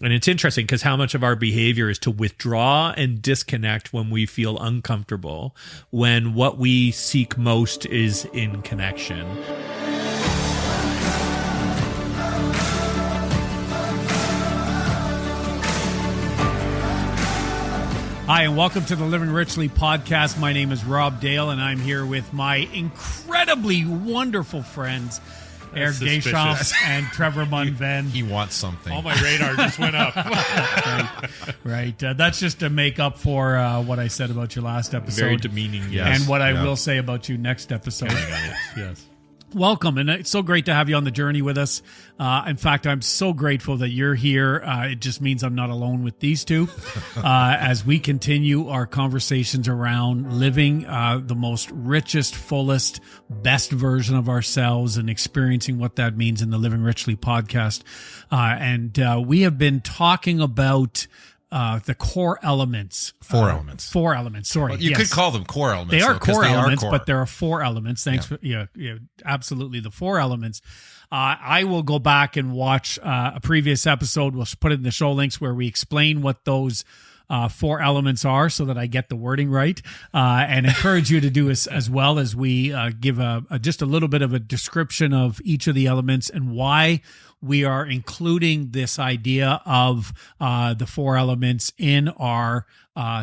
And it's interesting because how much of our behavior is to withdraw and disconnect when we feel uncomfortable, when what we seek most is in connection. Hi, and welcome to the Living Richly podcast. My name is Rob Dale, and I'm here with my incredibly wonderful friends, Eric Deschamps and Trevor Munven. He wants something. Oh, my radar just went up. Right. That's just to make up for what I said about your last episode. Very demeaning, yes. And what I will say about you next episode. Yes. Welcome, and it's so great to have you on the journey with us. In fact, I'm so grateful that you're here. It just means I'm not alone with these two as we continue our conversations around living the most richest, fullest, best version of ourselves and experiencing what that means in the Living Richly podcast. And we have been talking about the core elements. Four elements. Sorry. Well, you could call them core elements. They are though, core elements, core. but there are four elements. Thanks for, absolutely. The four elements. I will go back and watch a previous episode. We'll put it in the show links where we explain what those four elements are so that I get the wording right, and encourage you to do as well as we give just a little bit of a description of each of the elements and why we are including this idea of the four elements in our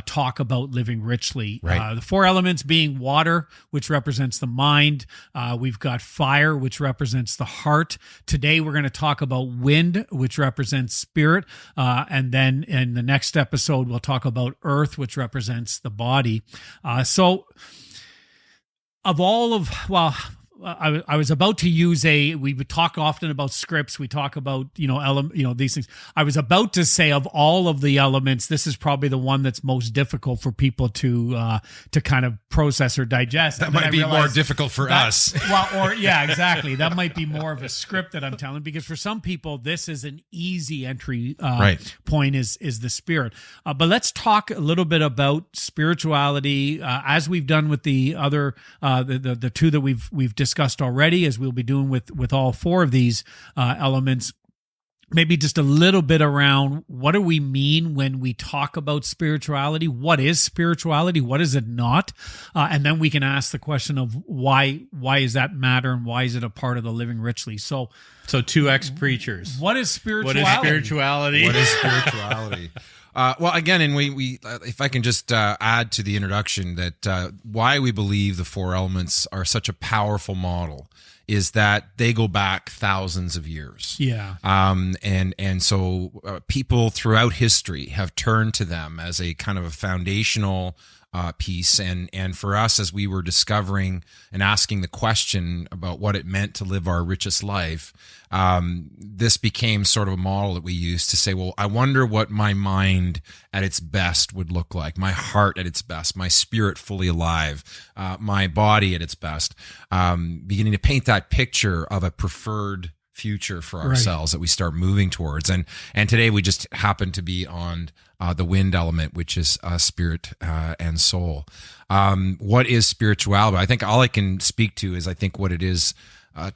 talk about living richly. Right. The four elements being water, which represents the mind. We've got fire, which represents the heart. Today, we're going to talk about wind, which represents spirit. And then in the next episode, we'll talk about earth, which represents the body. I was about to use we would talk often about scripts. We talk about, these things. I was about to say of all of the elements, this is probably the one that's most difficult for people to kind of process or digest. That might be more difficult for us. Exactly. That might be more of a script that I'm telling, because for some people, this is an easy entry point is the spirit. But let's talk a little bit about spirituality as we've done with the other, the two that we've discussed already, as we'll be doing with all four of these elements. Maybe just a little bit around what do we mean when we talk about spirituality? What is spirituality? What is it not? And then we can ask the question of why does that matter, and why is it a part of the Living Richly? So two ex-preachers. What is spirituality? What is spirituality? What is spirituality? Well, again, and we if I can just add to the introduction that why we believe the four elements are such a powerful model is that they go back thousands of years. Yeah. And so people throughout history have turned to them as a kind of a foundational piece. And for us, as we were discovering and asking the question about what it meant to live our richest life, this became sort of a model that we used to say, well, I wonder what my mind at its best would look like, my heart at its best, my spirit fully alive, my body at its best, beginning to paint that picture of a preferred future for ourselves that we start moving towards. And today we just happen to be on the wind element, which is spirit and soul. What is spirituality? I think all I can speak to is I think what it is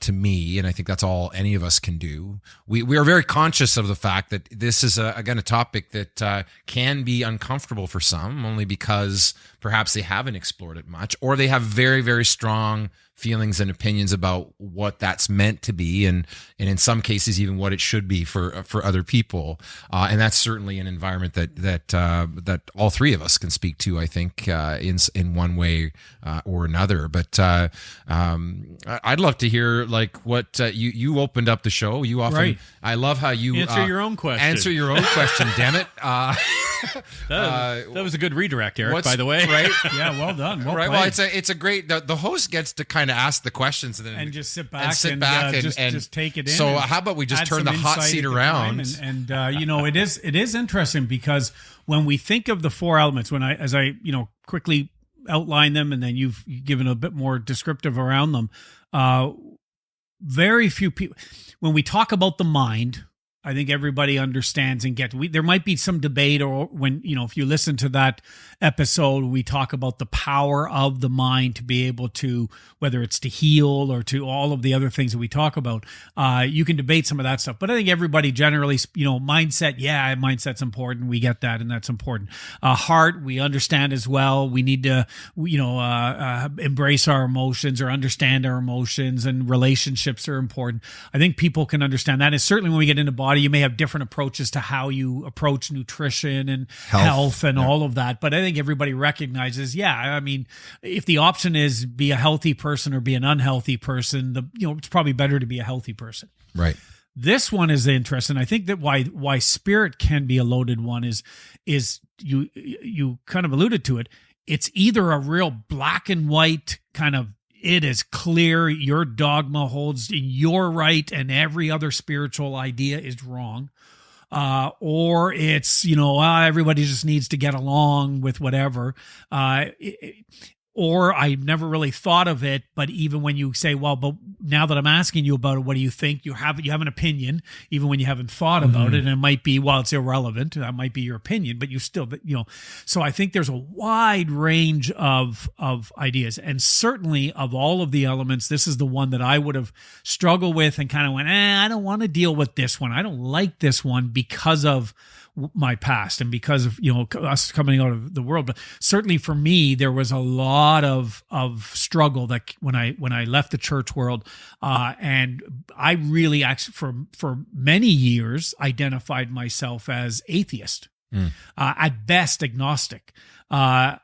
to me, and I think that's all any of us can do. We are very conscious of the fact that this is, again, a topic that can be uncomfortable for some, only because perhaps they haven't explored it much, or they have very, very strong feelings and opinions about what that's meant to be, and in some cases even what it should be for other people. And that's certainly an environment that all three of us can speak to, I think, in one way or another. But I'd love to hear like what you opened up the show. You often, right. I love how you answer your own question. Answer your own question. Damn it! That was a good redirect, Eric. By the way, right? Yeah, well done. Well right. played. Well, it's a great. The host gets to kind of ask the questions and just sit back and just take it in. So how about we just turn the hot seat around? And it is interesting because when we think of the four elements, as I quickly outline them, and then you've given a bit more descriptive around them. Very few people, when we talk about the mind, I think everybody understands and gets. There might be some debate, or when, if you listen to that episode, we talk about the power of the mind to be able to, whether it's to heal or to all of the other things that we talk about. You can debate some of that stuff, but I think everybody generally, mindset. Yeah, mindset's important. We get that, and that's important. Heart, we understand as well. We need to, embrace our emotions or understand our emotions, and relationships are important. I think people can understand that, and certainly when we get into body, you may have different approaches to how you approach nutrition and health and all of that. But I think everybody recognizes, if the option is be a healthy person or be an unhealthy person, it's probably better to be a healthy person. Right. This one is interesting. I think that why spirit can be a loaded one is you kind of alluded to it. It's either a real black and white kind of, it is clear your dogma holds you're right and every other spiritual idea is wrong. Or it's, everybody just needs to get along with whatever. Or I never really thought of it, but even when you say, well, but now that I'm asking you about it, what do you think? You have an opinion, even when you haven't thought about it. And it might be, well, it's irrelevant. That might be your opinion, but you still, so I think there's a wide range of ideas. And certainly of all of the elements, this is the one that I would have struggled with and kind of went, I don't want to deal with this one. I don't like this one because of my past and because of us coming out of the world. But certainly for me, there was a lot of struggle that when I left the church world, and I really actually for many years identified myself as atheist, at best agnostic. Now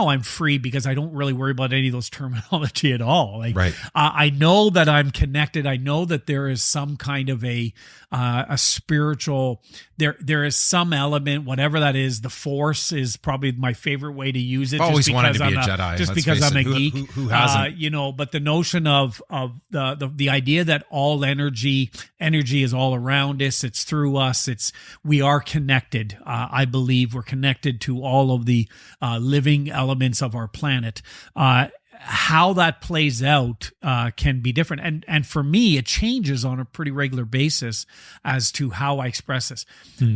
I'm free because I don't really worry about any of those terminology at all. Right. I know that I'm connected. I know that there is some kind of a spiritual, there is some element, whatever that is. The Force is probably my favorite way to use it. Always wanted to be a Jedi. Just because I'm a geek. Who hasn't? But the notion of the idea that all energy is all around us. It's through us. We are connected. I believe we're connected to all of the living elements of our planet. How that plays out can be different. And for me, it changes on a pretty regular basis as to how I express this.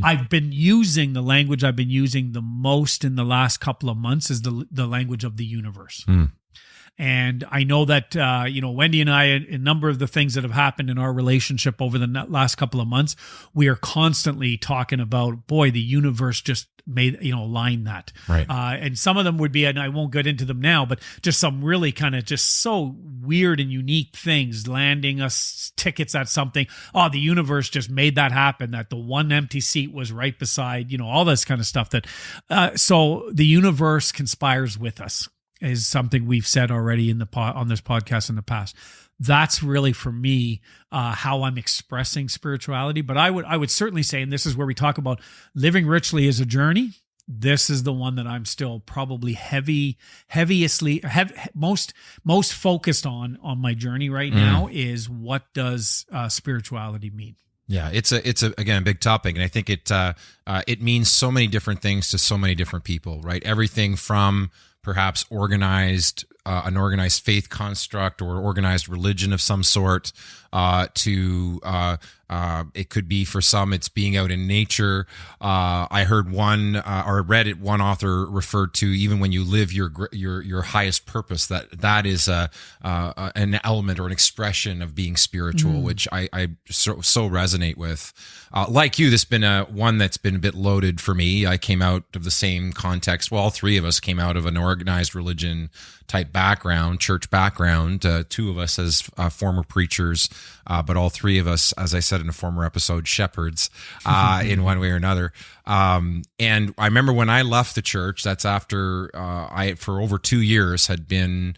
I've been using the language I've been using the most in the last couple of months is the language of the universe. And I know that, Wendy and I, a number of the things that have happened in our relationship over the last couple of months, we are constantly talking about, boy, the universe just made, align that. Right. And some of them would be, and I won't get into them now, but just some really kind of just so weird and unique things, landing us tickets at something. Oh, the universe just made that happen, that the one empty seat was right beside, all this kind of stuff so the universe conspires with us. Is something we've said already on this podcast in the past. That's really for me how I'm expressing spirituality. But I would certainly say, and this is where we talk about living richly as a journey. This is the one that I'm still probably most focused on my journey right now. Is what does spirituality mean? Yeah, it's again a big topic, and I think it means so many different things to so many different people. Right, everything from perhaps an organized faith construct or organized religion of some sort, to it could be for some it's being out in nature. I heard or read it, one author referred to even when you live your highest purpose, that is an element or an expression of being spiritual, which I so resonate with. Like you, this has been one that's been a bit loaded for me. I came out of the same context. Well, all three of us came out of an organized religion type background, church background. Two of us as former preachers, but all three of us, as I said in a former episode, shepherds in one way or another. And I remember when I left the church, that's after I, for over 2 years, had been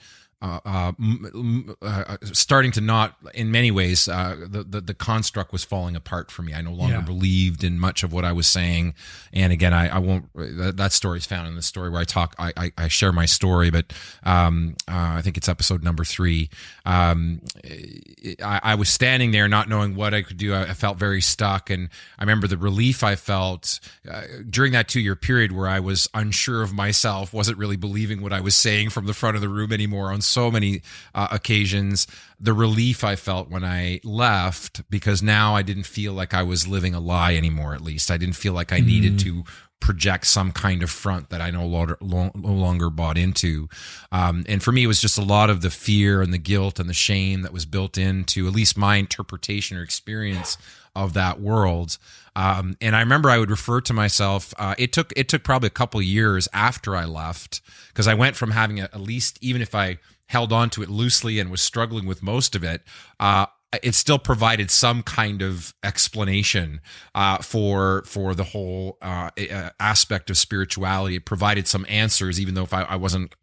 starting to not, in many ways, the construct was falling apart for me. I no longer believed in much of what I was saying. And again, I won't, that story is found in the story where I share my story, but I think it's episode number 3. I was standing there not knowing what I could do. I felt very stuck. And I remember the relief I felt during that 2-year period where I was unsure of myself, wasn't really believing what I was saying from the front of the room anymore on so many occasions. the relief I felt when I left, because now I didn't feel like I was living a lie anymore. At least I didn't feel like I needed to project some kind of front that I no longer bought into. And for me, it was just a lot of the fear and the guilt and the shame that was built into at least my interpretation or experience of that world. And I remember I would refer to myself, it took probably a couple of years after I left, because I went from having at least, even if I held on to it loosely and was struggling with most of it, it still provided some kind of explanation for the whole aspect of spirituality. It provided some answers, even though if I wasn't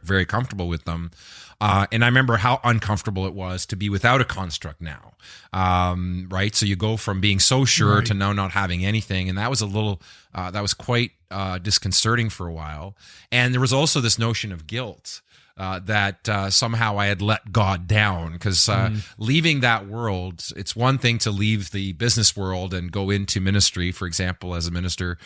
very comfortable with them. And I remember how uncomfortable it was to be without a construct now, right? So you go from being so sure to now not having anything, and that was that was quite disconcerting for a while. And there was also this notion of guilt. That somehow I had let God down, because leaving that world, it's one thing to leave the business world and go into ministry, for example, as a minister.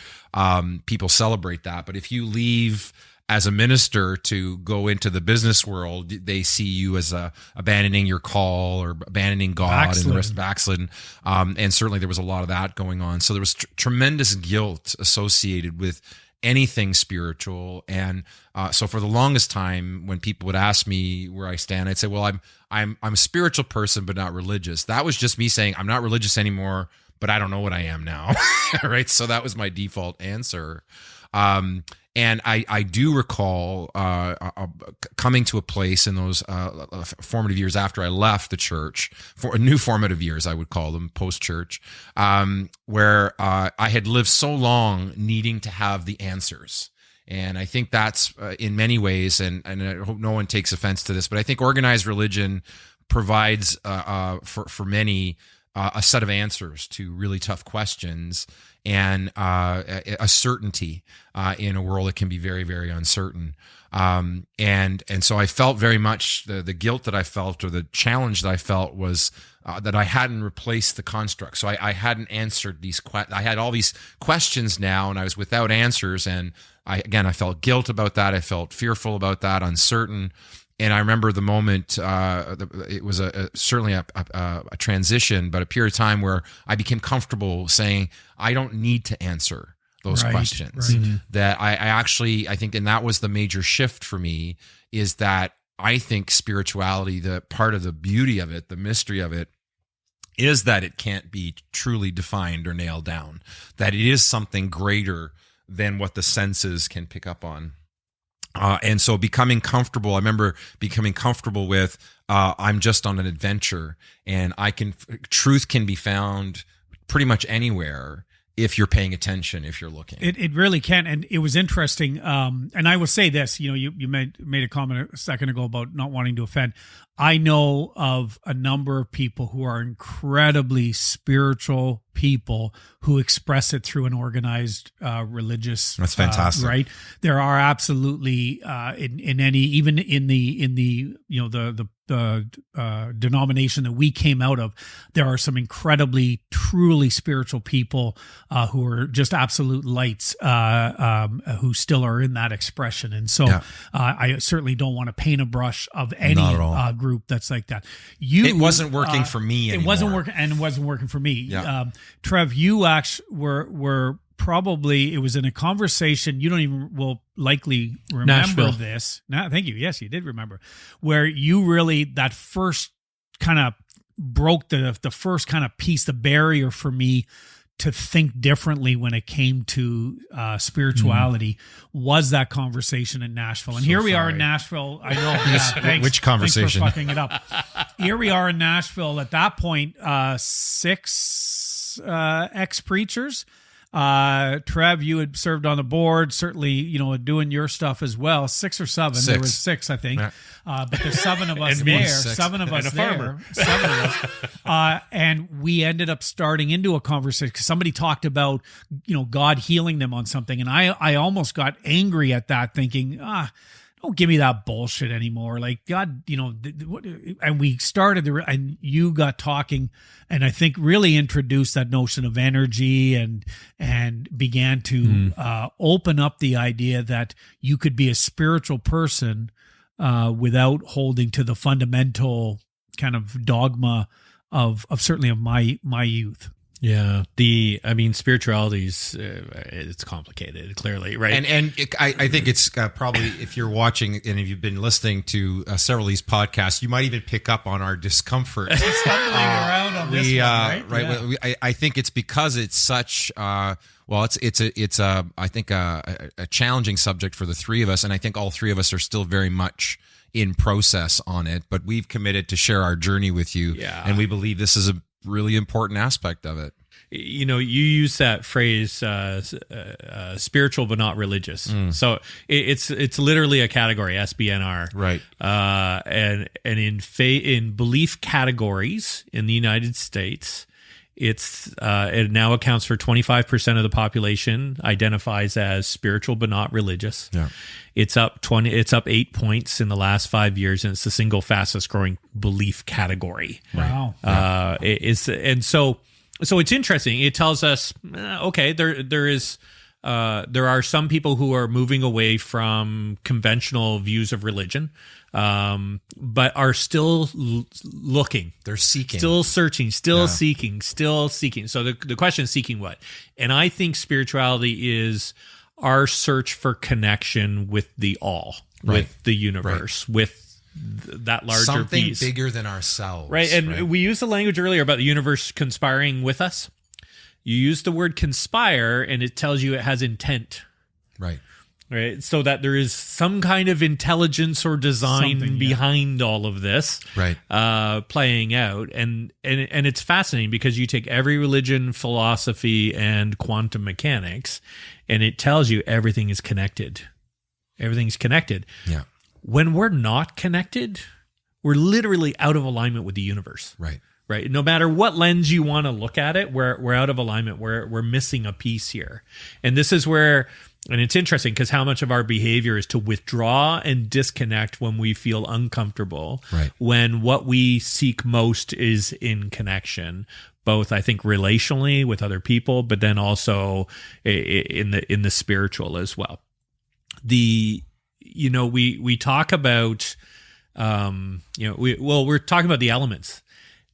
People celebrate that. But if you leave as a minister to go into the business world, they see you as abandoning your call or abandoning God and the rest of backslidden. And certainly there was a lot of that going on. So there was tremendous guilt associated with anything spiritual. And so for the longest time, when people would ask me where I stand, I'd say, well, I'm a spiritual person, but not religious. That was just me saying, I'm not religious anymore, but I don't know what I am now. Right. So that was my default answer. And I do recall coming to a place in those formative years after I left the church, for new formative years, I would call them, post-church, where I had lived so long needing to have the answers. And I think that's in many ways, and I hope no one takes offense to this, but I think organized religion provides for many a set of answers to really tough questions, and a certainty in a world that can be very, very uncertain. And so I felt very much the guilt that I felt, or the challenge that I felt, was that I hadn't replaced the construct. So I hadn't answered these I had all these questions now, and I was without answers. And I felt guilt about that. I felt fearful about that, uncertain. And I remember the moment, it was certainly a transition, but a period of time where I became comfortable saying, I don't need to answer those questions. Right. That I think, and that was the major shift for me, is that I think spirituality, the part of the beauty of it, the mystery of it, is that it can't be truly defined or nailed down, that it is something greater than what the senses can pick up on. And so becoming comfortable, I remember becoming comfortable with, I'm just on an adventure, and truth can be found pretty much anywhere if you're paying attention, if you're looking. It really can. And it was interesting. And I will say this, you made a comment a second ago about not wanting to offend. I know of a number of people who are incredibly spiritual people who express it through an organized religious. That's fantastic, right? There are absolutely in any, even in the denomination that we came out of, there are some incredibly truly spiritual people who are just absolute lights who still are in that expression. And so I certainly don't want to paint a brush of any group that's like that. It wasn't working for me anymore. It wasn't working for me. Yeah. Trev, you actually were probably, it was in a conversation, you don't even will likely remember Nashville. this. Thank you. Yes, you did remember, where you really, that first kind of broke the first kind of piece, the barrier for me to think differently when it came to spirituality, was that conversation in Nashville. And here we are in Nashville. I know. Thanks, Which conversation? Thanks for fucking it up. Here we are in Nashville. At that point, 6 ex-preachers. Trev, you had served on the board, certainly, doing your stuff as well. 6 or 7. 6. There was 6, I think. Yeah. But there's 7 of us And me, there. 6. 7 of us And a there. farmer. 7 of us. And we ended up starting into a conversation because somebody talked about, God healing them on something. And I almost got angry at that, thinking, don't give me that bullshit anymore. Like, God, and we started and you got talking, and I think really introduced that notion of energy and began to open up the idea that you could be a spiritual person without holding to the fundamental kind of dogma of certainly of my youth. Yeah, spirituality's it's complicated, clearly, right? I think it's probably, if you're watching and if you've been listening to several of these podcasts, you might even pick up on our discomfort stumbling around on this one, right? Yeah. I think it's because it's such. It's I think a challenging subject for the three of us, and I think all three of us are still very much in process on it. But we've committed to share our journey with you, and we believe this is a really important aspect of it. You know, you use that phrase, spiritual but not religious. So it's literally a category, SBNR, right? And in belief categories in the United States, it now accounts for 25% of the population identifies as spiritual but not religious. Yeah. It's up 8 points in the last 5 years, and it's the single fastest growing belief category. Wow. So it's interesting. It tells us, okay, there are some people who are moving away from conventional views of religion, but are still looking. They're seeking, still searching, still seeking. So the question is, seeking what? And I think spirituality is our search for connection with the all, with the universe, with that larger something piece. Bigger than ourselves, right? And we used the language earlier about the universe conspiring with us. You use the word conspire, and it tells you it has intent, right? So that there is some kind of intelligence or design behind all of this, right? Playing out, and it's fascinating because you take every religion, philosophy, and quantum mechanics, and it tells you everything is connected. Everything's connected. Yeah. When we're not connected, we're literally out of alignment with the universe. Right. Right. No matter what lens you want to look at it, we're out of alignment. We're missing a piece here. And this is where, and it's interesting because how much of our behavior is to withdraw and disconnect when we feel uncomfortable, right, when what we seek most is in connection, both I think relationally with other people, but then also in the spiritual as well. We talk about, we're talking about the elements.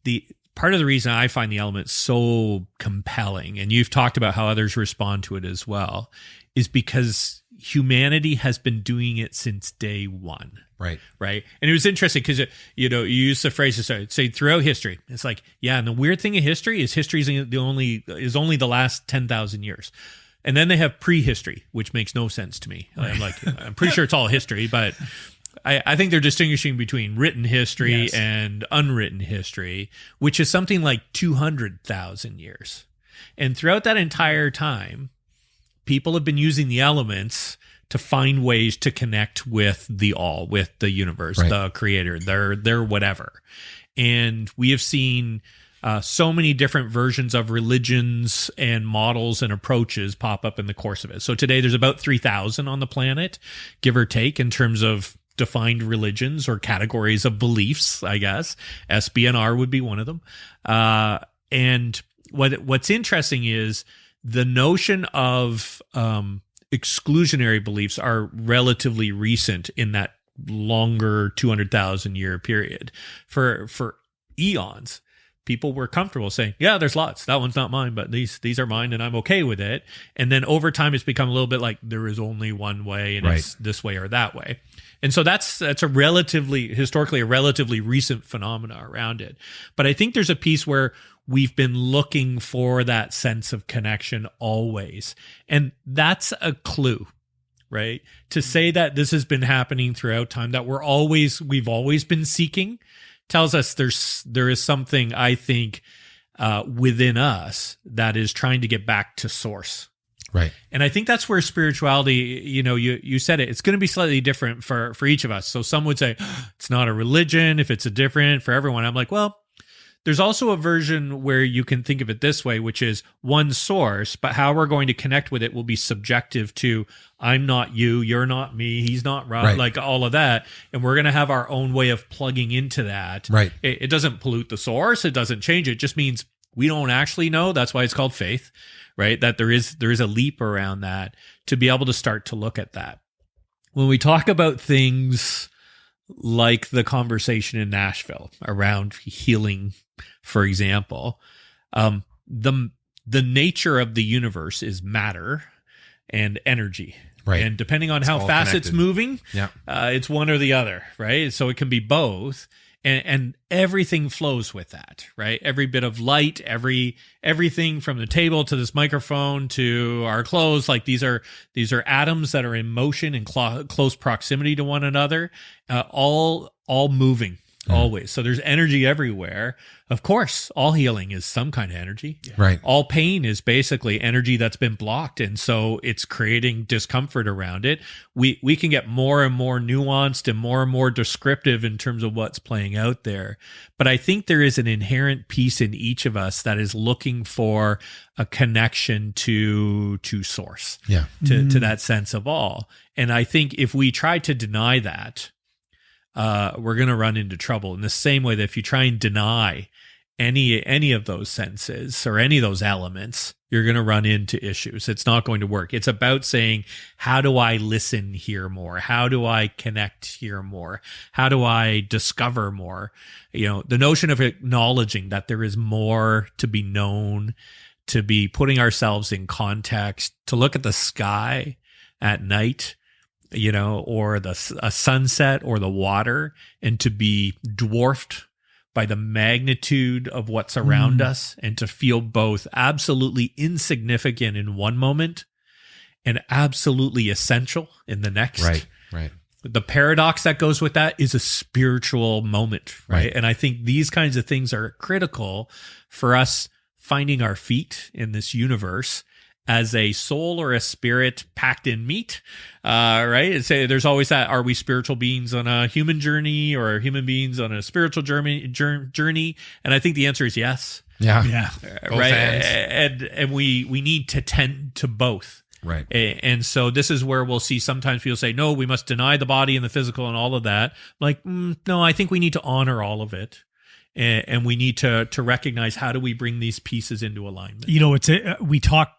The part of the reason I find the elements so compelling, and you've talked about how others respond to it as well, is because humanity has been doing it since day one. Right. Right. And it was interesting because, you use the phrase to say throughout history. It's like, and the weird thing of history is only the last 10,000 years. And then they have prehistory, which makes no sense to me. I'm pretty sure it's all history, but I think they're distinguishing between written history and unwritten history, which is something like 200,000 years. And throughout that entire time, people have been using the elements to find ways to connect with the all, with the universe, the creator, their whatever. And we have seen so many different versions of religions and models and approaches pop up in the course of it. So today there's about 3,000 on the planet, give or take, in terms of defined religions or categories of beliefs, I guess. SBNR would be one of them. And what's interesting is the notion of exclusionary beliefs are relatively recent in that longer 200,000 year period. For eons, people were comfortable saying, yeah, there's lots. That one's not mine, but these are mine, and I'm okay with it. And then over time, it's become a little bit like there is only one way, and it's this way or that way. And so that's historically a relatively recent phenomena around it. But I think there's a piece where we've been looking for that sense of connection always. And that's a clue, right? To say that this has been happening throughout time, that we've always been seeking, tells us there is something, I think, within us that is trying to get back to source. Right. And I think that's where spirituality, you said it, it's going to be slightly different for each of us. So some would say it's not a religion if it's a different for everyone. I'm like, well, there's also a version where you can think of it this way, which is one source, but how we're going to connect with it will be subjective to I'm not you, you're not me, he's not Rob, like all of that. And we're going to have our own way of plugging into that. Right. It doesn't pollute the source. It doesn't change it. It just means we don't actually know. That's why it's called faith, right? That there is a leap around that to be able to start to look at that. When we talk about things like the conversation in Nashville around healing, for example. The nature of the universe is matter and energy. Right. And depending on It's how all fast connected. it's moving, Yeah. it's one or the other, right? So it can be both. And everything flows with that, right? Every bit of light, everything from the table to this microphone to our clothes, like these are atoms that are in motion and close proximity to one another, all moving always. So there's energy everywhere. Of course, all healing is some kind of energy. Right. All pain is basically energy that's been blocked, and so it's creating discomfort around it. We can get more and more nuanced and more descriptive in terms of what's playing out there. But I think there is an inherent piece in each of us that is looking for a connection to source, to that sense of all. And I think if we try to deny that, we're going to run into trouble in the same way that if you try and deny any of those senses or any of those elements, you're going to run into issues. It's not going to work. It's about saying, how do I listen here more? How do I connect here more? How do I discover more? The notion of acknowledging that there is more to be known, to be putting ourselves in context, to look at the sky at night, or a sunset or the water, and to be dwarfed by the magnitude of what's around us, and to feel both absolutely insignificant in one moment and absolutely essential in the next. Right. The paradox that goes with that is a spiritual moment, right? Right. And I think these kinds of things are critical for us finding our feet in this universe as a soul or a spirit packed in meat, right? And say there's always that: are we spiritual beings on a human journey, or are human beings on a spiritual journey? And I think the answer is yes. Yeah. Right. And we need to tend to both. Right. And so this is where we'll see sometimes people say, no, we must deny the body and the physical and all of that. Like, no, I think we need to honor all of it. And we need to recognize, how do we bring these pieces into alignment? We talked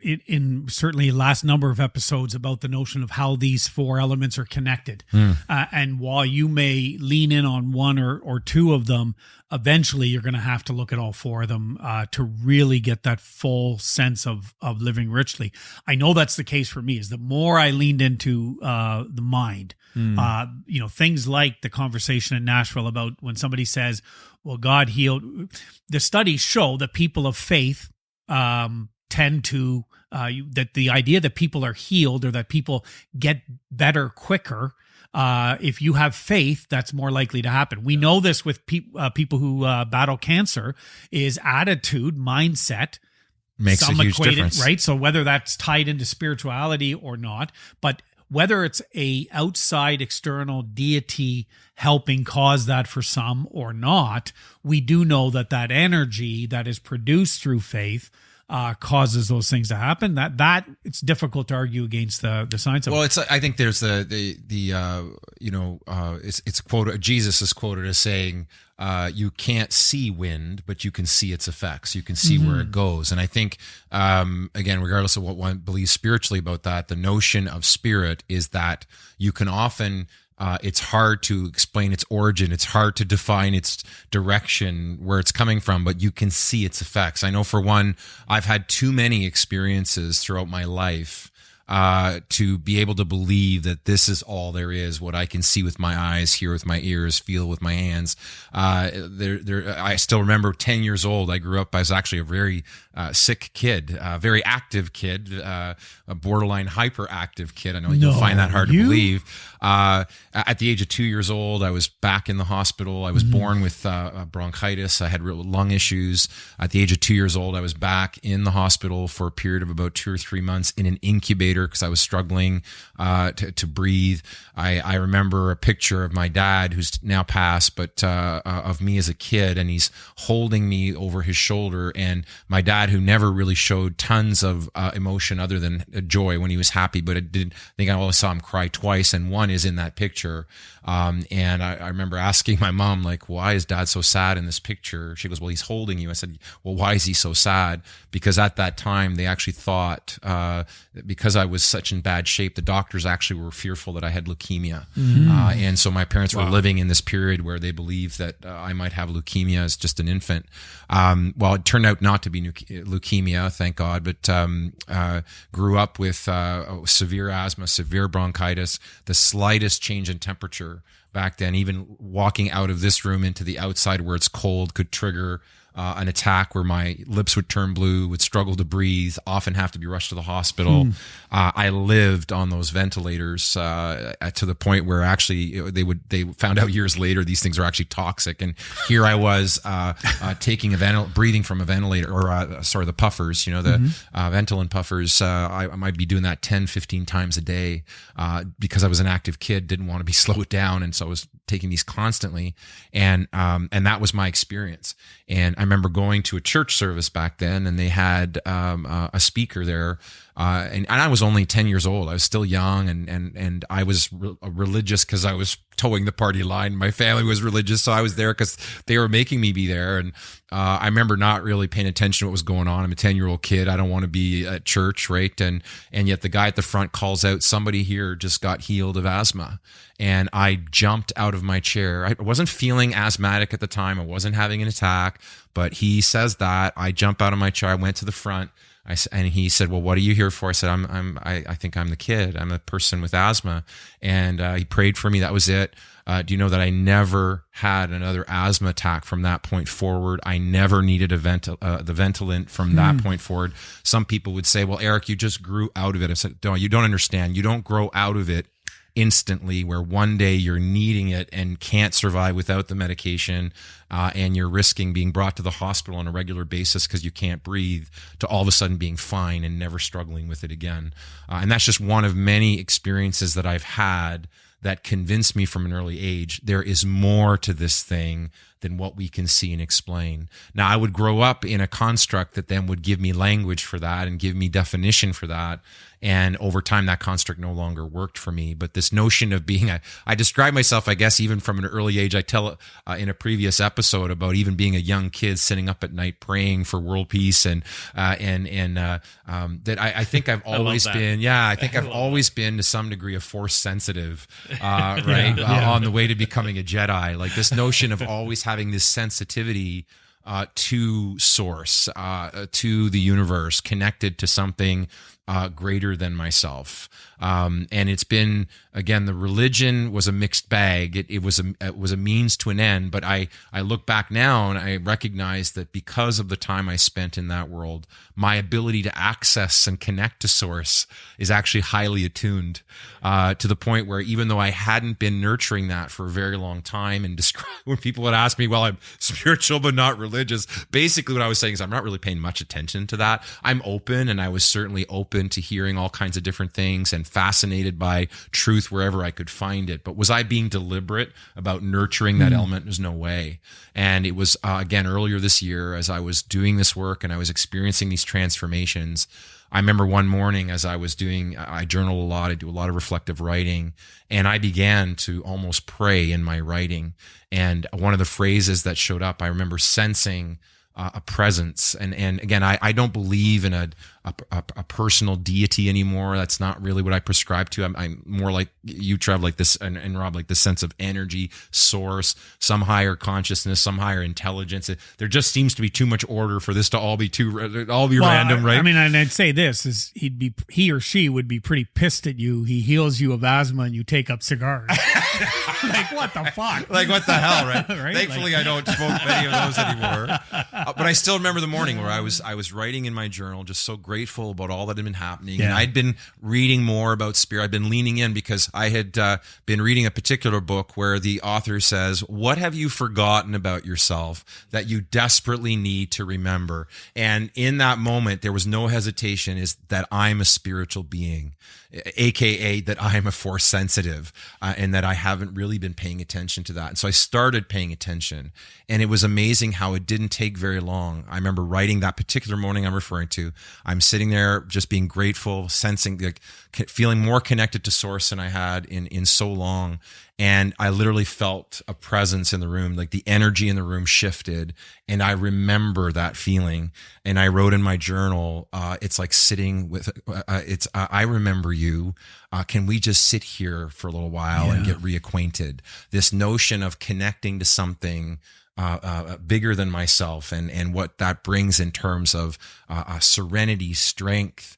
in certainly last number of episodes about the notion of how these four elements are connected. And while you may lean in on one or two of them, eventually you're going to have to look at all four of them to really get that full sense of living richly. I know that's the case for me. Is the more I leaned into the mind, things like the conversation in Nashville about when somebody says, well, God healed. The studies show that people of faith tend to that the idea that people are healed or that people get better quicker, if you have faith, that's more likely to happen. We know this with people who battle cancer, is attitude, mindset makes a huge difference, right? So whether that's tied into spirituality or not, but whether it's a outside external deity helping cause that for some or not, we do know that energy that is produced through faith causes those things to happen. That it's difficult to argue against the science of it. Well, I think there's it's quoted. Jesus is quoted as saying, "You can't see wind, but you can see its effects. You can see where it goes." And I think, again, regardless of what one believes spiritually about that, the notion of spirit is that you can often. It's hard to explain its origin. It's hard to define its direction, where it's coming from, but you can see its effects. I know, for one, I've had too many experiences throughout my life to be able to believe that this is all there is, what I can see with my eyes, hear with my ears, feel with my hands. I still remember 10 years old. I grew up, I was actually a very sick kid, a very active kid, a borderline hyperactive kid. I know you'll find that hard to believe. At the age of 2 years old, I was back in the hospital. I was born with bronchitis. I had real lung issues. At the age of 2 years old, I was back in the hospital for a period of about 2 or 3 months in an incubator because I was struggling to breathe. I remember a picture of my dad, who's now passed, but of me as a kid, and he's holding me over his shoulder. And my dad, who never really showed tons of emotion other than joy when he was happy, but I think I only saw him cry twice, and one is in that picture. And I remember asking my mom, like, why is dad so sad in this picture? She goes, well, he's holding you. I said, well, why is he so sad? Because at that time, they actually thought, because I was such in bad shape, the doctors actually were fearful that I had leukemia. And so my parents were living in this period where they believed that I might have leukemia as just an infant. Well, it turned out not to be leukemia, thank God, but grew up with severe asthma, severe bronchitis, the slightest change in temperature back then, even walking out of this room into the outside where it's cold could trigger an attack where my lips would turn blue, would struggle to breathe, often have to be rushed to the hospital. I lived on those ventilators to the point where actually they found out years later these things are actually toxic. And here I was taking breathing from a ventilator, or the puffers, the Ventolin puffers. I might be doing that 10, 15 times a day because I was an active kid, didn't want to be slowed down, and so I was taking these constantly, and that was my experience. And I remember going to a church service back then, and they had a speaker there, and I was only 10 years old. I was still young, and I was religious because I was towing the party line. My family was religious, so I was there because they were making me be there. And I remember not really paying attention to what was going on. I'm a 10-year-old kid. I don't want to be at church, right? And yet the guy at the front calls out, somebody here just got healed of asthma. And I jumped out of my chair. I wasn't feeling asthmatic at the time. I wasn't having an attack, but he says that. I jump out of my chair. I went to the front. And he said, well, what are you here for? I said, I think I'm the kid. I'm a person with asthma. And he prayed for me. That was it. Do you know that I never had another asthma attack from that point forward? I never needed the Ventolin from that point forward. Some people would say, well, Eric, you just grew out of it. I said, no, you don't understand. You don't grow out of it instantly, where one day you're needing it and can't survive without the medication, and you're risking being brought to the hospital on a regular basis because you can't breathe, to all of a sudden being fine and never struggling with it again. And that's just one of many experiences that I've had that convinced me from an early age there is more to this thing than what we can see and explain. Now, I would grow up in a construct that then would give me language for that and give me definition for that. And over time, that construct no longer worked for me. But this notion of being I describe myself, I guess, even from an early age. I tell in a previous episode about even being a young kid sitting up at night praying for world peace, and that I think I've always been, I've always been to some degree a force sensitive, right? On the way to becoming a Jedi. Like this notion of always having this sensitivity to source, to the universe, connected to something greater than myself. And it's been, again, the religion was a mixed bag. It was a means to an end. But I look back now and I recognize that because of the time I spent in that world, my ability to access and connect to source is actually highly attuned, to the point where even though I hadn't been nurturing that for a very long time, and when people would ask me, well, I'm spiritual but not religious, basically what I was saying is I'm not really paying much attention to that. I'm open, and I was certainly open to hearing all kinds of different things and fascinated by truth wherever I could find it. But was I being deliberate about nurturing that element? There's no way. And it was, again, earlier this year, as I was doing this work and I was experiencing these transformations, I remember one morning as I journal a lot, I do a lot of reflective writing, and I began to almost pray in my writing. And one of the phrases that showed up, I remember sensing a presence. And again, I don't believe in a personal deity anymore. That's not really what I prescribe to. I'm more like you, Trev, like this, and Rob, like this sense of energy, source, some higher consciousness, some higher intelligence. There just seems to be too much order for this to all be random, right? I mean, and I'd say this is he or she would be pretty pissed at you. He heals you of asthma and you take up cigars. Like, what the fuck? Like, what the hell, right? Right? Thankfully, I don't smoke many of those anymore. But I still remember the morning where I was writing in my journal, just so grateful about all that had been happening. Yeah. And I'd been reading more about spirit. I'd been leaning in because I had been reading a particular book where the author says, what have you forgotten about yourself that you desperately need to remember? And in that moment, there was no hesitation, is that I'm a spiritual being, AKA that I'm a force sensitive, and that I haven't really been paying attention to that. And so I started paying attention, and it was amazing how it didn't take very long. I remember writing that particular morning I'm referring to. I'm sitting there just being grateful, sensing, like, feeling more connected to source than I had in so long. And I literally felt a presence in the room, like the energy in the room shifted. And I remember that feeling. And I wrote in my journal, it's like sitting with, I remember you. Can we just sit here for a little while and get reacquainted? This notion of connecting to something bigger than myself, and what that brings in terms of serenity, strength,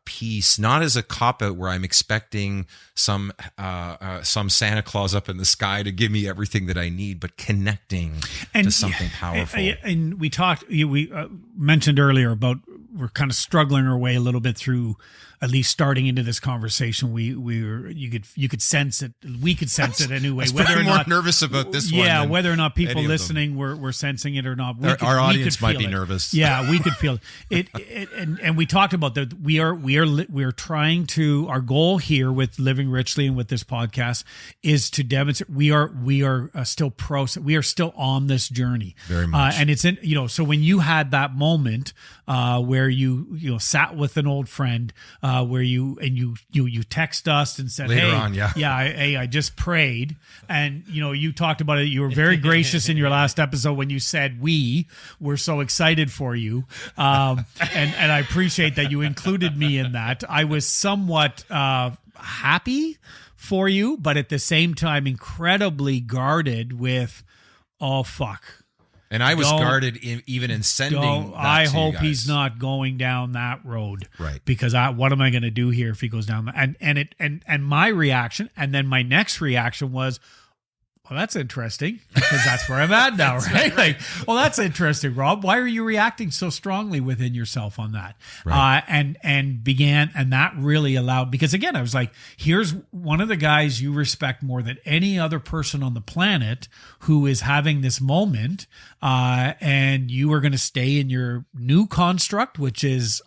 peace, not as a cop-out where I'm expecting some Santa Claus up in the sky to give me everything that I need, but connecting to something powerful. And we talked, we mentioned earlier about we're kind of struggling our way a little bit through, at least starting into this conversation. You could sense it. We could sense it anyway. Whether or not nervous about this one. Yeah, whether or not people listening were sensing it or not. Our audience might be nervous. Yeah, we could feel it. And we talked about that. We are trying to. Our goal here with Living Richly and with this podcast is to demonstrate we are still we are still on this journey. Very much. And it's in, so when you had that moment where you sat with an old friend, where you text us and said, later hey, on, I just prayed, and you talked about it. You were very gracious in your last episode when you said we were so excited for you, and I appreciate that you included me in that. I was somewhat happy for you, but at the same time incredibly guarded with, oh fuck. And I was guarded even in sending that I to hope you guys. he's not going down that road. Right. Because what am I going to do here if he goes down that? And my reaction, and then my next reaction was, well, that's interesting, because that's where I'm at now, right? Like, well, that's interesting, Rob. Why are you reacting so strongly within yourself on that? Right. And that really allowed, because again, I was like, here's one of the guys you respect more than any other person on the planet who is having this moment, and you are going to stay in your new construct, which is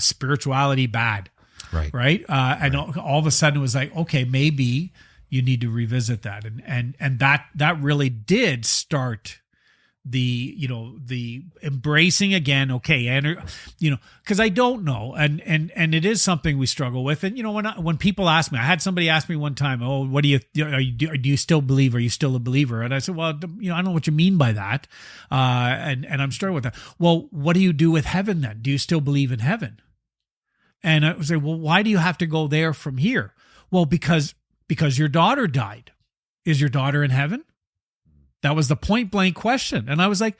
spirituality bad. Right. Right. And all of a sudden it was like, okay, maybe you need to revisit that. And that really did start the embracing again. Okay. And, cause I don't know. And it is something we struggle with. And, when people ask me, I had somebody ask me one time, oh, what do you still believe? Are you still a believer? And I said, well, I don't know what you mean by that. And I'm struggling with that. Well, what do you do with heaven then? Do you still believe in heaven? And I would say, well, why do you have to go there from here? Well, because your daughter died. Is your daughter in heaven? That was the point blank question. And I was like,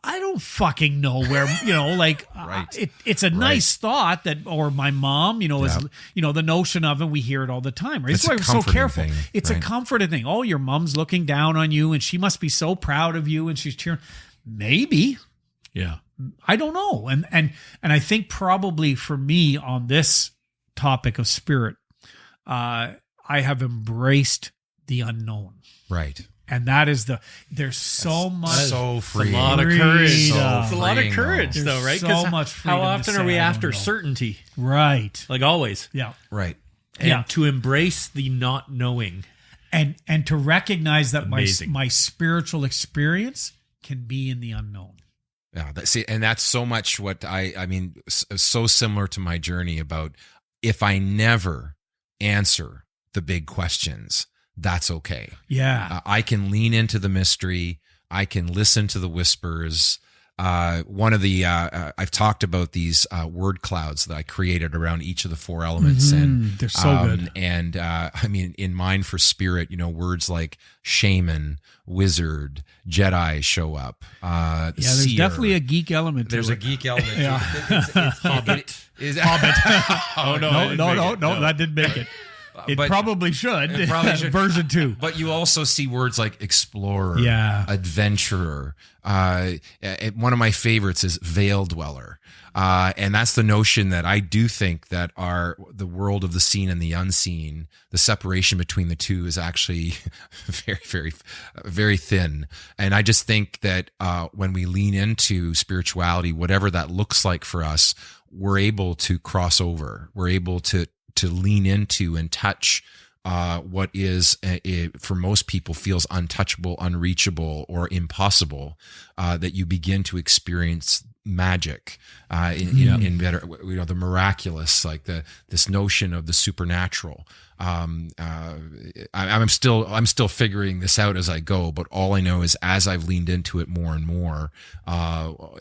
I don't fucking know where, Right. It's a nice thought that, or my mom, is, the notion of it, we hear it all the time, right? It's That's why a we're so careful. thing, It's a comforting thing. Oh, your mom's looking down on you and she must be so proud of you and she's cheering. Maybe. Yeah. I don't know. And I think probably for me on this topic of spirit, I have embraced the unknown. Right. And that is there's so much. So free. It's a lot of courage. So It's a lot of courage, though, right? So much freedom. How often to are we say, after I don't know. certainty? Right. Like always. Yeah. Right. And to embrace the not knowing. And to recognize that Amazing. my spiritual experience can be in the unknown. Yeah. And that's so much what I mean, so similar to my journey about if I never answer the big questions, that's okay. Yeah. I can lean into the mystery. I can listen to the whispers. One of the I've talked about these word clouds that I created around each of the four elements, and they're so good. And I mean, in Mind for Spirit, words like shaman, wizard, Jedi show up. There's seer. definitely a geek element. There's to a it. geek element. Yeah. It's Hobbit. Oh no, that didn't make it. It probably should. It probably should. Version 2. But you also see words like explorer, adventurer. One of my favorites is veil dweller. And that's the notion that I do think that the world of the seen and the unseen, the separation between the two is actually very, very, very thin. And I just think that when we lean into spirituality, whatever that looks like for us, we're able to cross over. We're able to lean into and touch what is, for most people, feels untouchable, unreachable, or impossible, that you begin to experience magic, in better, the miraculous, like this notion of the supernatural. I'm still figuring this out as I go, but all I know is as I've leaned into it more and more,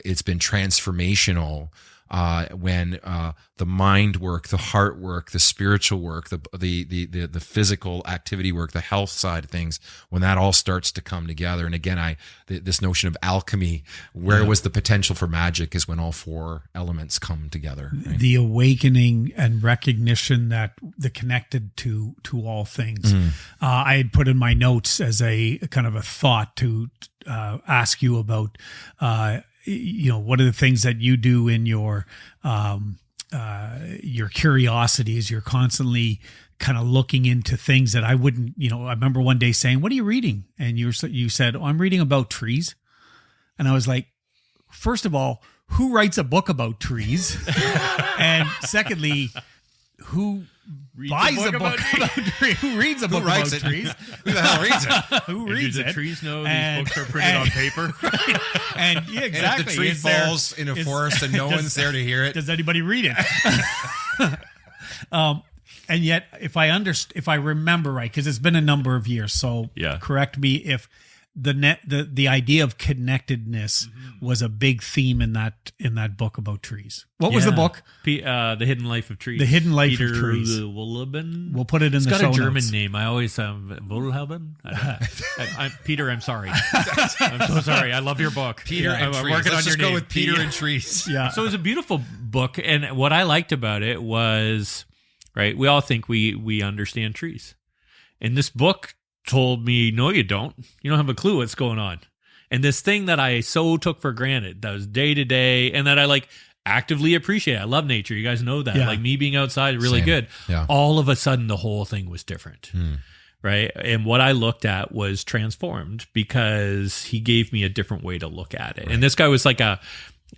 it's been transformational. When the mind work, the heart work, the spiritual work, the physical activity work, the health side of things, when that all starts to come together. And again, this notion of alchemy, where was the potential for magic, is when all four elements come together. Right? The awakening and recognition that the connected to all things. I had put in my notes as a kind of a thought to ask you about. What are the things that you do in your curiosities? You're constantly kind of looking into things that I wouldn't, I remember one day saying, "What are you reading?" And you said, "Oh, I'm reading about trees." And I was like, first of all, who writes a book about trees? And secondly, who buys a book about trees? Who reads a book about trees? Who the hell reads it? Who reads it? Do the trees know these books are printed on paper? And yeah, exactly. And if the tree falls in a forest and no one's there to hear it, does anybody read it? And yet, if I remember right, because it's been a number of years, so correct me if the idea of connectedness was a big theme in that book about trees. What was the book? The Hidden Life of Trees. The Hidden Life Peter of Trees. Wolleben. We'll put it in the show notes. It's got a German name. I always Wolleben. Peter, I'm sorry. I'm so sorry. I love your book. Peter and Trees. Working Let's on just your go name. with Peter and Trees. Yeah. So it was a beautiful book, and what I liked about it was, right, we all think we understand trees. And this book told me, no, you don't. You don't have a clue what's going on. And this thing that I so took for granted, that was day to day, and that I actively appreciate. I love nature. You guys know that. Yeah. Like me being outside, really Same. good. Yeah. All of a sudden, the whole thing was different. Right. And what I looked at was transformed because he gave me a different way to look at it. Right. And this guy was like a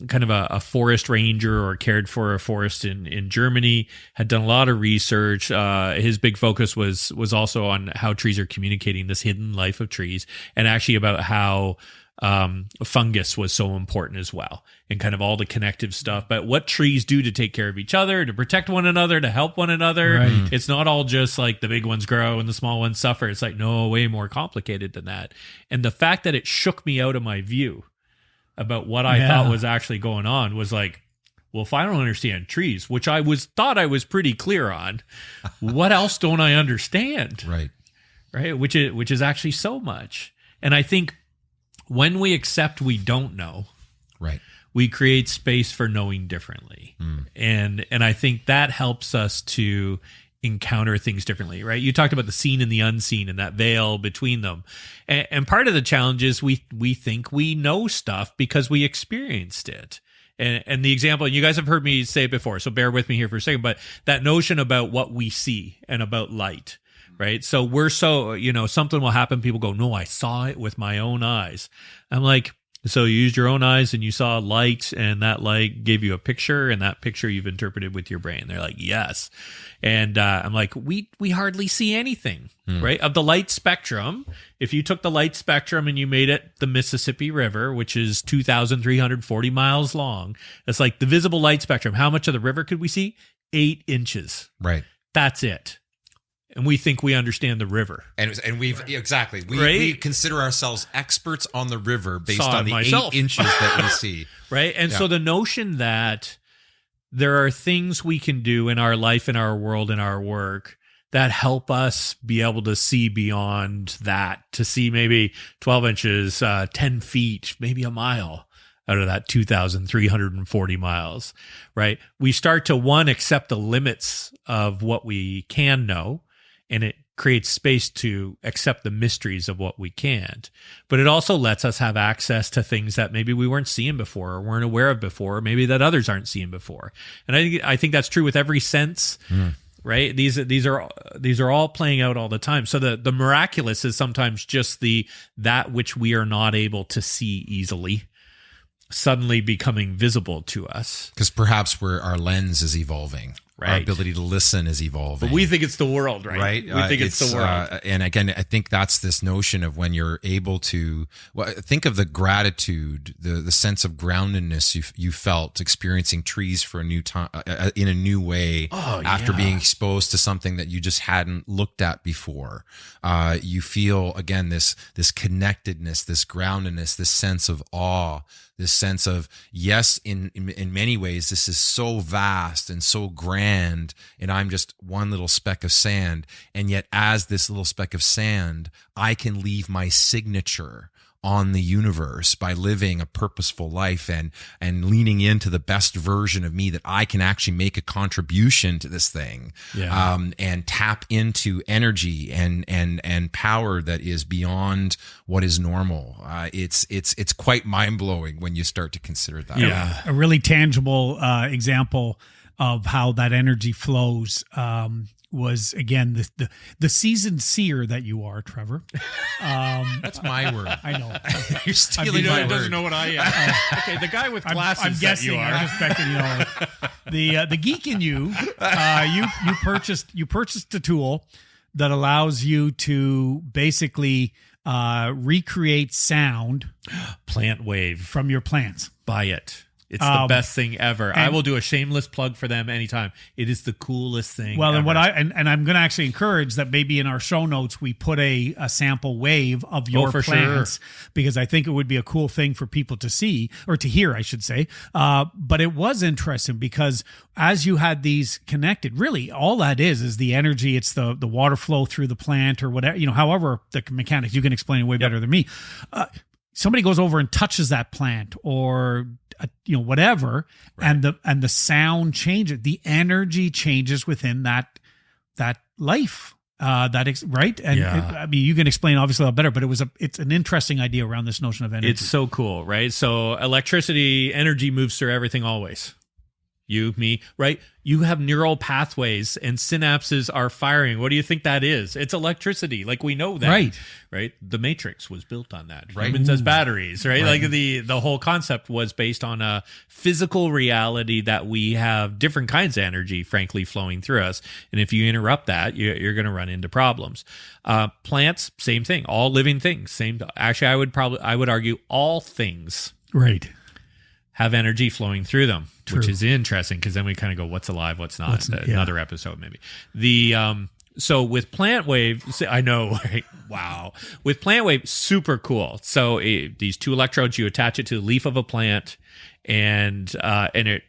kind of a forest ranger, or cared for a forest in Germany, had done a lot of research. His big focus was also on how trees are communicating, this hidden life of trees, and actually about how fungus was so important as well, and kind of all the connective stuff. But what trees do to take care of each other, to protect one another, to help one another. Right. It's not all just like the big ones grow and the small ones suffer. It's no, way more complicated than that. And the fact that it shook me out of my view about what I thought was actually going on was well, if I don't understand trees, which I thought I was pretty clear on, what else don't I understand? Right. Which is actually so much. And I think when we accept we don't know, right, we create space for knowing differently. And I think that helps us to encounter things differently, right? You talked about the seen and the unseen and that veil between them. And part of the challenge is we think we know stuff because we experienced it. And the example, and you guys have heard me say it before, so bear with me here for a second, but that notion about what we see and about light, right? So we're so, something will happen. People go, no, I saw it with my own eyes. I'm like, so you used your own eyes and you saw light, and that light gave you a picture, and that picture you've interpreted with your brain. They're like, yes. And I'm like, we hardly see anything, right? Of the light spectrum, if you took the light spectrum and you made it the Mississippi River, which is 2,340 miles long, it's like the visible light spectrum. How much of the river could we see? 8 inches. Right. That's it. And we think we understand the river. And we've, exactly. We consider ourselves experts on the river based on the 8 inches that we see. Right. And so the notion that there are things we can do in our life, in our world, in our work that help us be able to see beyond that, to see maybe 12 inches, 10 feet, maybe a mile out of that 2,340 miles, right? We start to, accept the limits of what we can know, and it creates space to accept the mysteries of what we can't. But it also lets us have access to things that maybe we weren't seeing before, or weren't aware of before, or maybe that others aren't seeing before. And I think that's true with every sense, right? These are all playing out all the time. So the miraculous is sometimes just that which we are not able to see easily suddenly becoming visible to us. Because perhaps our lens is evolving. right? Our ability to listen is evolving. But we think it's the world, right? Right. We think it's the world. And again, I think that's this notion of when you're able to think of the gratitude, the sense of groundedness you felt experiencing trees for a new time in a new way after being exposed to something that you just hadn't looked at before. You feel again this connectedness, this groundedness, this sense of awe. This sense of, yes, in many ways, this is so vast and so grand, and I'm just one little speck of sand. And yet, as this little speck of sand, I can leave my signature on the universe by living a purposeful life and leaning into the best version of me, that I can actually make a contribution to this thing, and tap into energy and power that is beyond what is normal. It's quite mind blowing when you start to consider that. Yeah, a really tangible example of how that energy flows was, again, the seasoned seer that you are, Trevor. That's my word. I know. You're stealing my word. Doesn't know what I am. Okay, the guy with glasses. I'm guessing. That you are. I'm just beckoning. The geek in you. You purchased a tool that allows you to basically recreate sound, Plant Wave, from your plants. buy it. It's the best thing ever. I will do a shameless plug for them anytime. It is the coolest thing. Well, ever. and what I'm going to actually encourage that maybe in our show notes we put a sample wave of your plants, because I think it would be a cool thing for people to see, or to hear, I should say. But it was interesting because as you had these connected, really all that is the energy. It's the water flow through the plant or whatever, however the mechanics, you can explain it way better than me. Somebody goes over and touches that plant or whatever, right. and the sound changes, the energy changes within that life, right. And you can explain obviously a lot better, but it's an interesting idea around this notion of energy. It's so cool, right? So electricity, energy moves through everything always. You, me, right? You have neural pathways and synapses are firing. What do you think that is? It's electricity. Like, we know that. Right? The Matrix was built on that. Right. Humans as batteries, right? Like the whole concept was based on a physical reality that we have different kinds of energy, frankly, flowing through us. And if you interrupt that, you're going to run into problems. Plants, same thing. All living things, same. Actually, I would argue all things. Right. Have energy flowing through them, which is interesting because then we kind of go, what's alive, what's not? Another episode, maybe. So with Plant Wave, I know, right? Wow. With Plant Wave, super cool. So these two electrodes, you attach it to the leaf of a plant, and it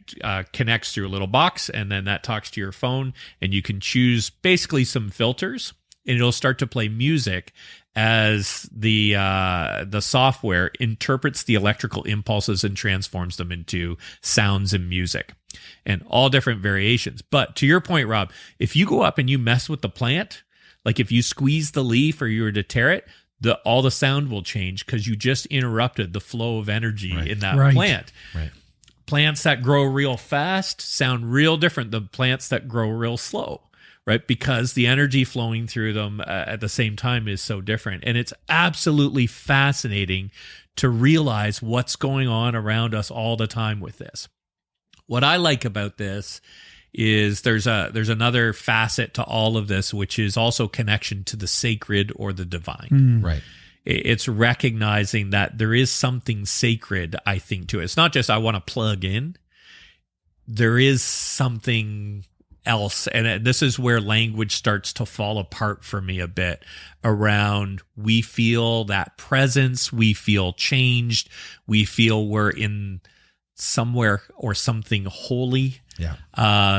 connects through a little box, and then that talks to your phone, and you can choose basically some filters, and it'll start to play music as the software interprets the electrical impulses and transforms them into sounds and music, and all different variations. But to your point, Rob, if you go up and you mess with the plant, like if you squeeze the leaf or you were to tear it, all the sound will change because you just interrupted the flow of energy in that plant. Right. Plants that grow real fast sound real different than plants that grow real slow. Right, because the energy flowing through them at the same time is so different. And it's absolutely fascinating to realize what's going on around us all the time with this. What I like about this is there's another facet to all of this, which is also connection to the sacred or the divine. Right. It's recognizing that there is something sacred, I think, to it. It's not just I want to plug in. There is something else, and this is where language starts to fall apart for me a bit, around we feel that presence, we feel changed, we feel we're in somewhere or something holy,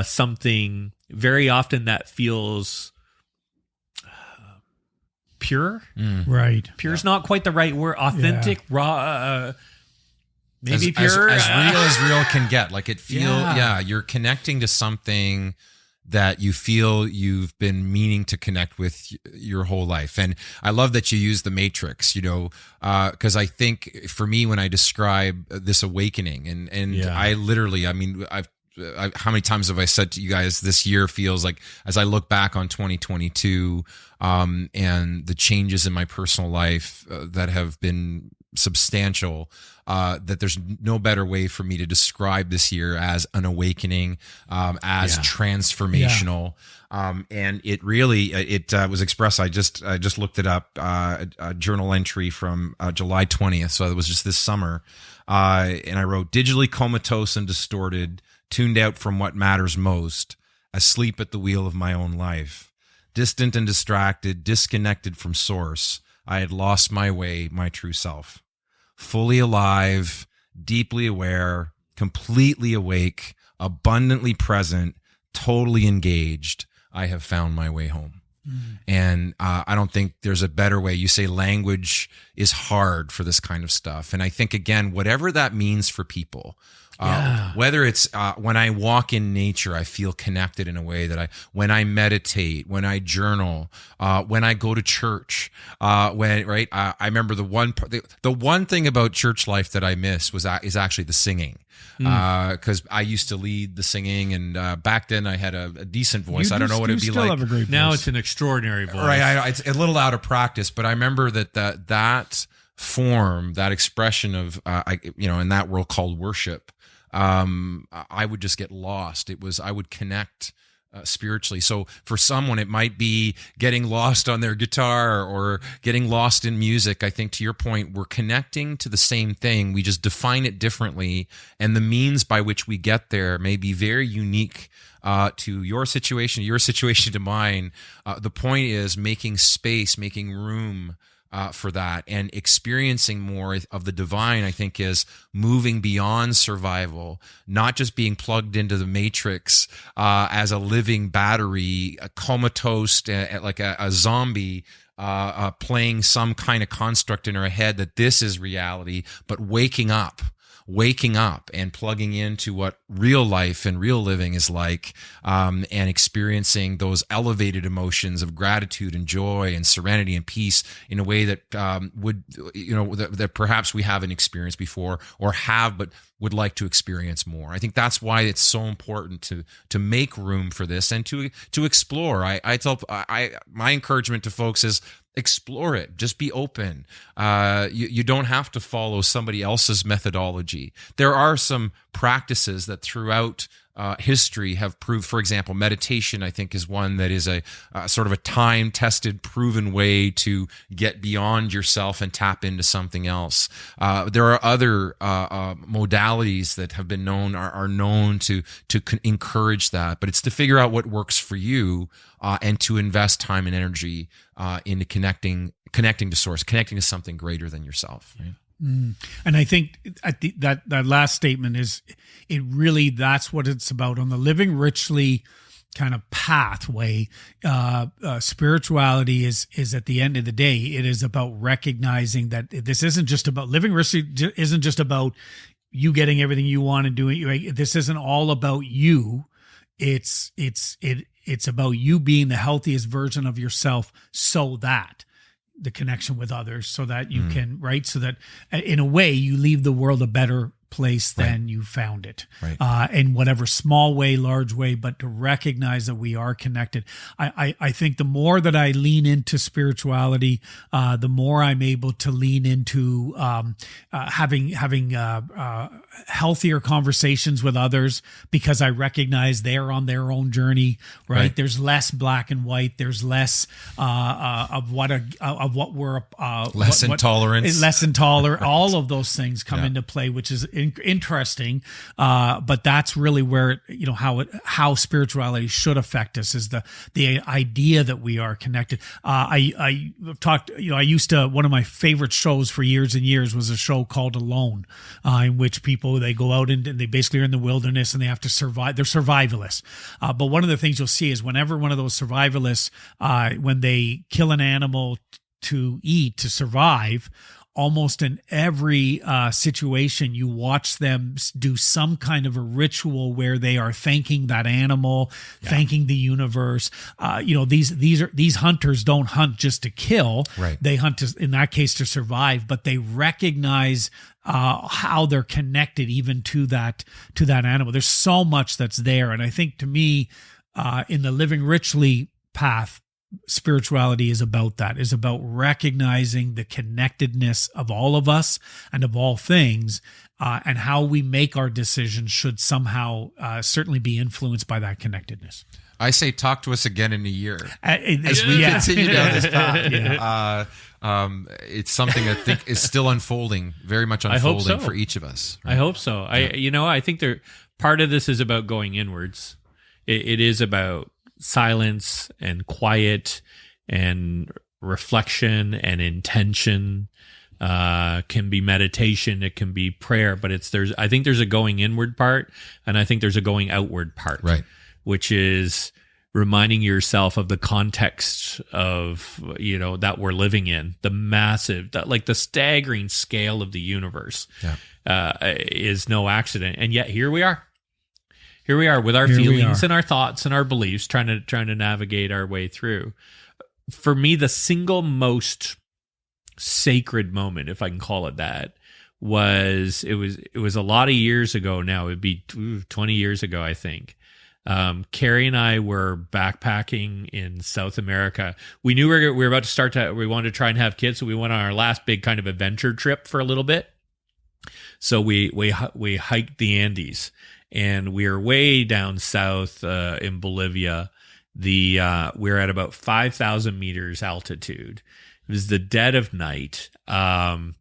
something very often that feels pure. Right. Pure is not quite the right word. Authentic, raw, maybe pure, as real can get. Like it feels, you're connecting to something that you feel you've been meaning to connect with your whole life. And I love that you use the Matrix, because I think for me, when I describe this awakening, and I literally, I mean, how many times have I said to you guys, this year feels like, as I look back on 2022, and the changes in my personal life that have been substantial that there's no better way for me to describe this year as an awakening, as transformational. And it really, it was expressed. I just looked it up, a journal entry from July 20th. So it was just this summer. And I wrote, digitally comatose and distorted, tuned out from what matters most, asleep at the wheel of my own life, distant and distracted, disconnected from source. I had lost my way, my true self. Fully alive, deeply aware, completely awake, abundantly present, totally engaged. I have found my way home. And I don't think there's a better way. You say language is hard for this kind of stuff. And I think, again, whatever that means for people, whether it's when I walk in nature, I feel connected in a way that when I meditate, when I journal, when I go to church, I remember the one thing about church life that I miss is actually the singing. Because I used to lead the singing, and back then I had a decent voice. I don't know what it'd be like. Have a great voice. Now it's an extraordinary voice. Right, it's a little out of practice, but I remember that form, that expression of, in that world called worship, I would just get lost. I would connect spiritually. So for someone, it might be getting lost on their guitar or getting lost in music. I think, to your point, we're connecting to the same thing. We just define it differently. And the means by which we get there may be very unique to your situation to mine. The point is making space, making room for that, and experiencing more of the divine. I think is moving beyond survival, not just being plugged into the matrix as a living battery, a comatose, like a zombie, playing some kind of construct in our head that this is reality, but waking up and plugging into what real life and real living is like, and experiencing those elevated emotions of gratitude and joy and serenity and peace in a way that that perhaps we haven't experienced before, or have but would like to experience more. I think that's why it's so important to make room for this and to explore. I tell my encouragement to folks is, explore it. Just be open. You don't have to follow somebody else's methodology. There are some practices that throughout history have proved. For example, meditation, I think, is one that is a sort of a time-tested, proven way to get beyond yourself and tap into something else. There are other modalities that have been known, are known to encourage that, but it's to figure out what works for you, and to invest time and energy into connecting to source, connecting to something greater than yourself. Right? And I think that last statement is, it really, that's what it's about on the Living Richly kind of pathway. Spirituality is at the end of the day, it is about recognizing that this isn't just about Living Richly, isn't just about you getting everything you want and doing. Right? This isn't all about you. It's about you being the healthiest version of yourself, so that the connection with others, so that you can, right? So that in a way you leave the world a better place than you found it, in whatever small way, large way, but to recognize that we are connected. I think the more that I lean into spirituality, the more I'm able to lean into having healthier conversations with others, because I recognize they're on their own journey, right? There's less black and white. There's less of what we're less intolerance, less intolerant. All of those things come into play, which is interesting. But that's really where how spirituality should affect us, is the idea that we are connected. I talked. I used to, one of my favorite shows for years and years was a show called Alone, in which people, they go out and they basically are in the wilderness and they have to survive. They're survivalists. But one of the things you'll see is whenever one of those survivalists, when they kill an animal to eat, to survive, almost in every situation, you watch them do some kind of a ritual where they are thanking that animal, thanking the universe. These hunters don't hunt just to kill. Right. They hunt in that case to survive, but they recognize how they're connected even to that animal. There's so much that's there. And I think, to me, in the Living Richly path, spirituality is about that, is about recognizing the connectedness of all of us and of all things, and how we make our decisions should somehow certainly be influenced by that connectedness. I say talk to us again in a year as we continue down this path. It's something I think is still unfolding, very much unfolding for each of us. Right? I hope so. I think part of this is about going inwards. It is about silence and quiet and reflection and intention. Can be meditation, it can be prayer, but I think there's a going inward part, and I think there's a going outward part, right? Which is reminding yourself of the context of, that we're living in, the massive, the staggering scale of the universe, is no accident. And yet here we are with our feelings and our thoughts and our beliefs, trying to navigate our way through. For me, the single most sacred moment, if I can call it that, was a lot of years ago now. It'd be 20 years ago, I think. Carrie and I were backpacking in South America. We knew we were about to we wanted to try and have kids, so we went on our last big kind of adventure trip for a little bit. So we hiked the Andes, and we were way down south in Bolivia. We were at about 5,000 meters altitude. It was the dead of night. I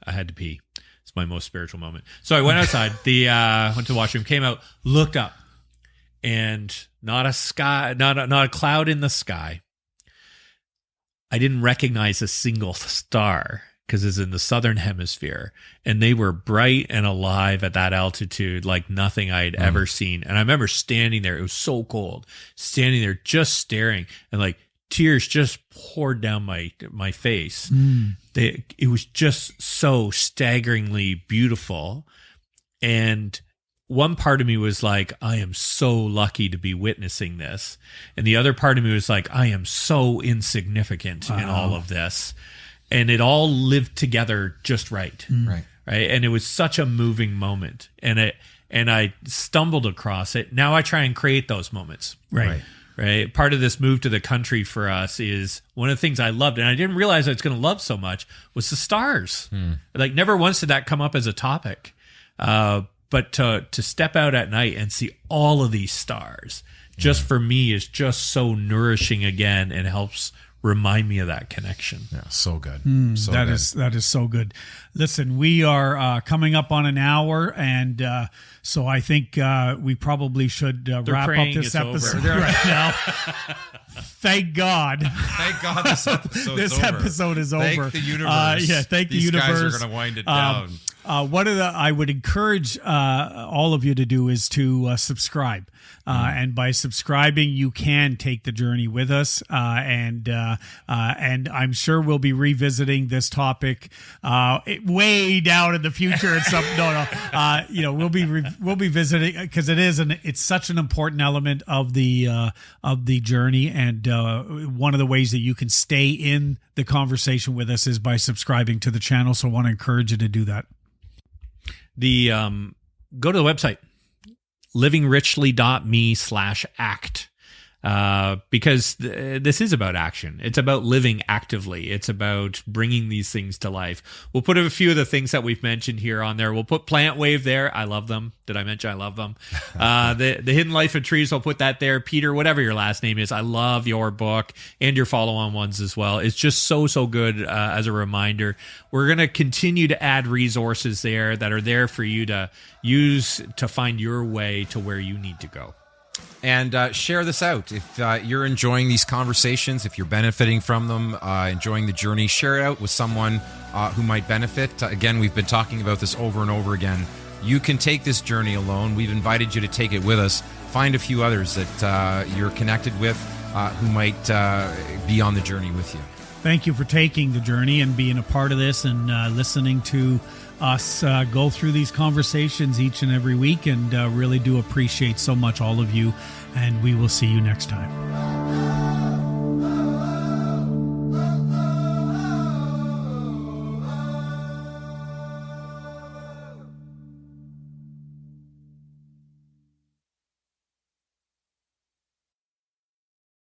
had to pee. It's my most spiritual moment. So I went outside. Went to the washroom, came out, looked up, and not a cloud in the sky. I didn't recognize a single star because it's in the southern hemisphere, and they were bright and alive at that altitude like nothing I had ever seen. And I remember standing there. It was so cold, standing there just staring, and tears just poured down my face. It was just so staggeringly beautiful. And one part of me was like, I am so lucky to be witnessing this. And the other part of me was like, I am so insignificant in all of this. And it all lived together just right. Right. And it was such a moving moment. And I stumbled across it. Now I try and create those moments. Right. Part of this move to the country for us is one of the things I loved, and I didn't realize I was going to love so much, was the stars. Never once did that come up as a topic. But to step out at night and see all of these stars, just for me, is just so nourishing again, and helps remind me of that connection. Yeah, so good. That is so good. Listen, we are coming up on an hour, and so I think we probably should wrap up this episode right now. Thank God. Thank God this episode is over. Thank the universe. Thank the These universe. These guys are going to wind it down. I would encourage all of you to do is to subscribe. And by subscribing, you can take the journey with us. And I'm sure we'll be revisiting this topic way down in the future. We'll be visiting, because it's such an important element of the journey. And one of the ways that you can stay in the conversation with us is by subscribing to the channel. So I want to encourage you to do that. Go to the website, livingrichlly.me/act. Because this is about action. It's about living actively. It's about bringing these things to life. We'll put a few of the things that we've mentioned here on there. We'll put Plant Wave there. I love them. Did I mention I love them? The Hidden Life of Trees, I'll put that there. Peter, whatever your last name is, I love your book and your follow-on ones as well. It's just so good as a reminder. We're going to continue to add resources there that are there for you to use to find your way to where you need to go. And share this out. If you're enjoying these conversations, if you're benefiting from them, enjoying the journey, share it out with someone who might benefit. Again, we've been talking about this over and over again. You can take this journey alone. We've invited you to take it with us. Find a few others that you're connected with who might be on the journey with you. Thank you for taking the journey and being a part of this and listening to us go through these conversations each and every week, and really do appreciate so much all of you, and we will see you next time.